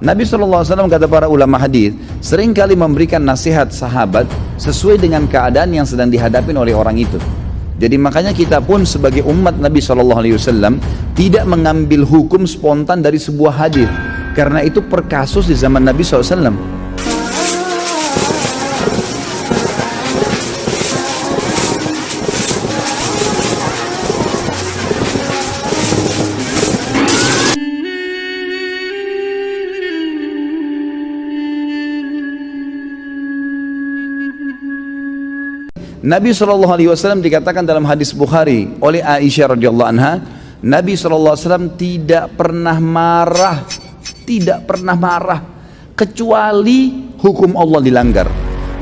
Nabi SAW, kata para ulama hadis, seringkali memberikan nasihat sahabat sesuai dengan keadaan yang sedang dihadapi oleh orang itu. Jadi makanya kita pun sebagai umat Nabi SAW tidak mengambil hukum spontan dari sebuah hadis, karena itu per kasus di zaman Nabi SAW. Nabi SAW dikatakan dalam hadis Bukhari oleh Aisyah radhiyallahu anha, Nabi SAW tidak pernah marah kecuali hukum Allah dilanggar.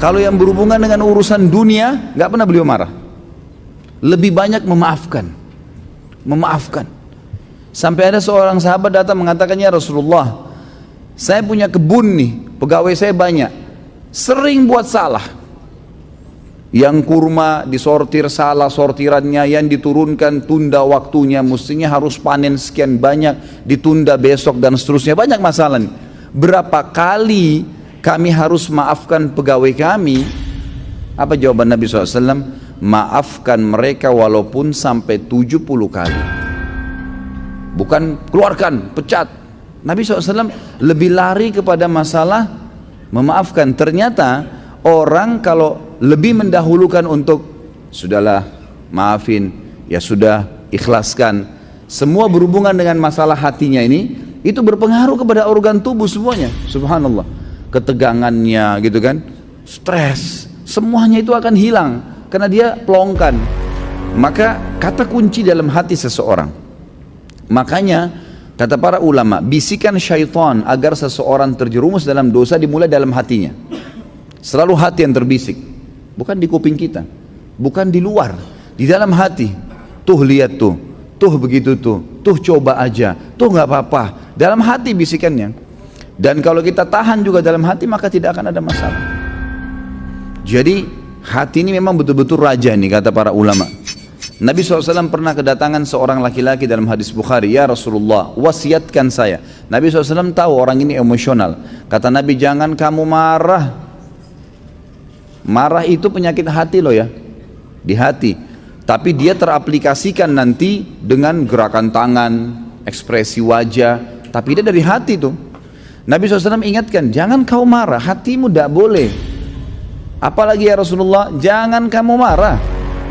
Kalau yang berhubungan dengan urusan dunia, nggak pernah beliau marah. Lebih banyak memaafkan. Sampai ada seorang sahabat datang mengatakan, ya Rasulullah, saya punya kebun nih, pegawai saya banyak, sering buat salah. Yang kurma disortir salah sortirannya, yang diturunkan tunda waktunya, mestinya harus panen sekian banyak, ditunda besok dan seterusnya, banyak masalah nih. Berapa kali kami harus maafkan pegawai kami? Apa jawaban Nabi SAW? Maafkan mereka walaupun sampai 70 kali. Bukan keluarkan, pecat. Nabi SAW lebih lari kepada masalah memaafkan. Ternyata orang kalau lebih mendahulukan untuk sudahlah, maafin, ya sudah, ikhlaskan, semua berhubungan dengan masalah hatinya ini, itu berpengaruh kepada organ tubuh semuanya. Subhanallah, ketegangannya gitu kan, stres, semuanya itu akan hilang karena dia pelongkan. Maka kata kunci dalam hati seseorang. Makanya kata para ulama, bisikan syaitan agar seseorang terjerumus dalam dosa dimulai dalam hatinya. Selalu hati yang terbisik, bukan di kuping kita, bukan di luar, di dalam hati. Tuh lihat tuh begitu tuh coba aja, tuh nggak apa-apa. Dalam hati bisikannya. Dan kalau kita tahan juga dalam hati, maka tidak akan ada masalah. Jadi hati ini memang betul-betul raja nih, kata para ulama. Nabi SAW pernah kedatangan seorang laki-laki dalam hadis Bukhari, ya Rasulullah, wasiatkan saya. Nabi SAW tahu orang ini emosional. Kata Nabi, jangan kamu marah. Marah itu penyakit hati loh ya, di hati. Tapi dia teraplikasikan nanti dengan gerakan tangan, ekspresi wajah, tapi dia dari hati tuh. Nabi SAW ingatkan, jangan kau marah, hatimu tidak boleh. Apalagi ya Rasulullah, jangan kamu marah.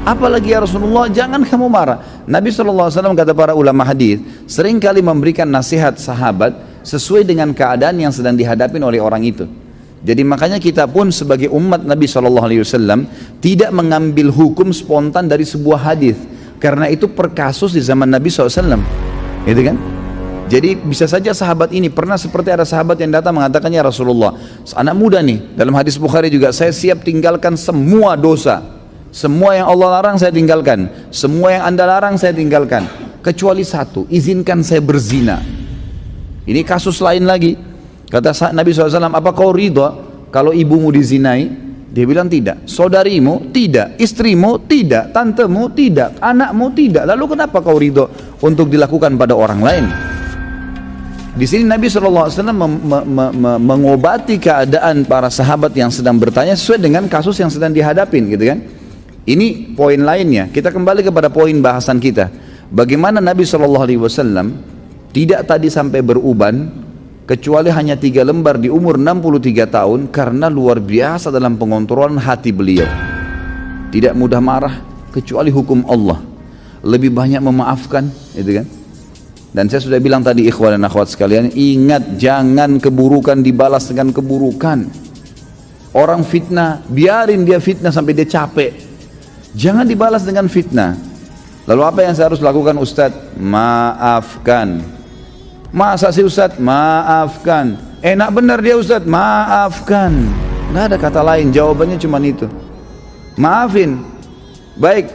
Apalagi ya Rasulullah, jangan kamu marah. Nabi SAW, kata para ulama hadis, seringkali memberikan nasihat sahabat sesuai dengan keadaan yang sedang dihadapi oleh orang itu. Jadi makanya kita pun sebagai umat Nabi SAW tidak mengambil hukum spontan dari sebuah hadis, karena itu per kasus di zaman Nabi SAW, gitu kan? Jadi bisa saja sahabat ini pernah seperti ada sahabat yang datang mengatakan, ya Rasulullah, anak muda nih, dalam hadis Bukhari juga, saya siap tinggalkan semua dosa, semua yang Allah larang saya tinggalkan, semua yang Anda larang saya tinggalkan, kecuali satu, izinkan saya berzina. Ini kasus lain lagi. Kata Nabi SAW, apa kau ridha kalau ibumu dizinai? Dia bilang tidak. Saudarimu? Tidak. Istrimu? Tidak. Tantemu? Tidak. Anakmu? Tidak. Lalu kenapa kau ridha untuk dilakukan pada orang lain? Di sini Nabi SAW mengobati keadaan para sahabat yang sedang bertanya sesuai dengan kasus yang sedang dihadapin, gitu kan? Ini poin lainnya. Kita kembali kepada poin bahasan kita. Bagaimana Nabi SAW tidak tadi sampai beruban, kecuali hanya 3 lembar di umur 63 tahun, karena luar biasa dalam pengontrolan hati beliau. Tidak mudah marah kecuali hukum Allah. Lebih banyak memaafkan, gitu kan? Dan saya sudah bilang tadi, ikhwan dan akhwat sekalian, ingat, jangan keburukan dibalas dengan keburukan. Orang fitnah, biarin dia fitnah sampai dia capek, jangan dibalas dengan fitnah. Lalu apa yang saya harus lakukan, Ustadz? Maafkan. Masa sih Ustadz? Maafkan. Enak benar dia Ustadz? Maafkan. Nggak ada kata lain, jawabannya cuma itu. Maafin. Baik.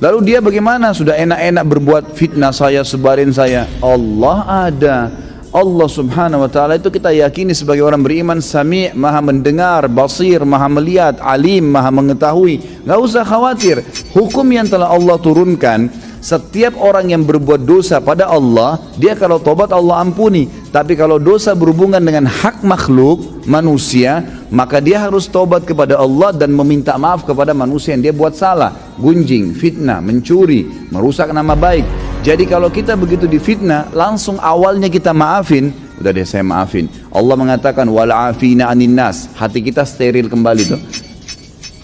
Lalu dia bagaimana? Sudah enak-enak berbuat fitnah saya, sebarin saya. Allah ada. Allah subhanahu wa ta'ala itu kita yakini sebagai orang beriman, Sami', maha mendengar, Basir, maha melihat, Alim, maha mengetahui. Nggak usah khawatir. Hukum yang telah Allah turunkan, Setiap orang yang berbuat dosa pada Allah, dia kalau tobat Allah ampuni. Tapi kalau dosa berhubungan dengan hak makhluk, manusia, maka dia harus tobat kepada Allah dan meminta maaf kepada manusia yang dia buat salah. Gunjing, fitnah, mencuri, merusak nama baik. Jadi kalau kita begitu difitnah, langsung awalnya kita maafin, udah deh saya maafin. Allah mengatakan wal'afina anin nas, hati kita steril kembali tuh.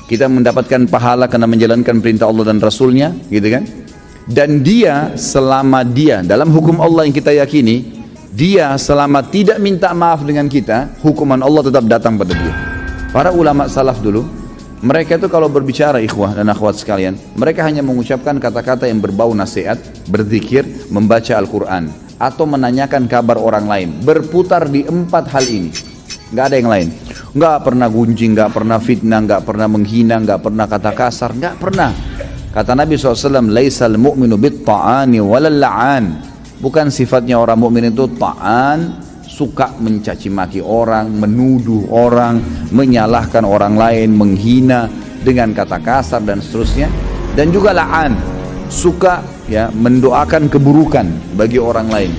Kita mendapatkan pahala karena menjalankan perintah Allah dan Rasulnya, gitu kan? Dan dia selama dia dalam hukum Allah yang kita yakini, dia selama tidak minta maaf dengan kita, hukuman Allah tetap datang pada dia. Para ulama salaf dulu, mereka itu kalau berbicara ikhwah dan akhwat sekalian, mereka hanya mengucapkan kata-kata yang berbau nasihat, berzikir, membaca Al-Quran, atau menanyakan kabar orang lain. Berputar di 4 hal ini, nggak ada yang lain. Nggak pernah gunjing, nggak pernah fitnah, nggak pernah menghina, nggak pernah kata kasar, nggak pernah. Kata Nabi SAW, laisal mu'minu bit-ta'ani walal la'an. Bukan sifatnya orang mukmin itu ta'an, suka mencaci maki orang, menuduh orang, menyalahkan orang lain, menghina dengan kata kasar dan seterusnya. Dan juga la'an, suka ya mendoakan keburukan bagi orang lain.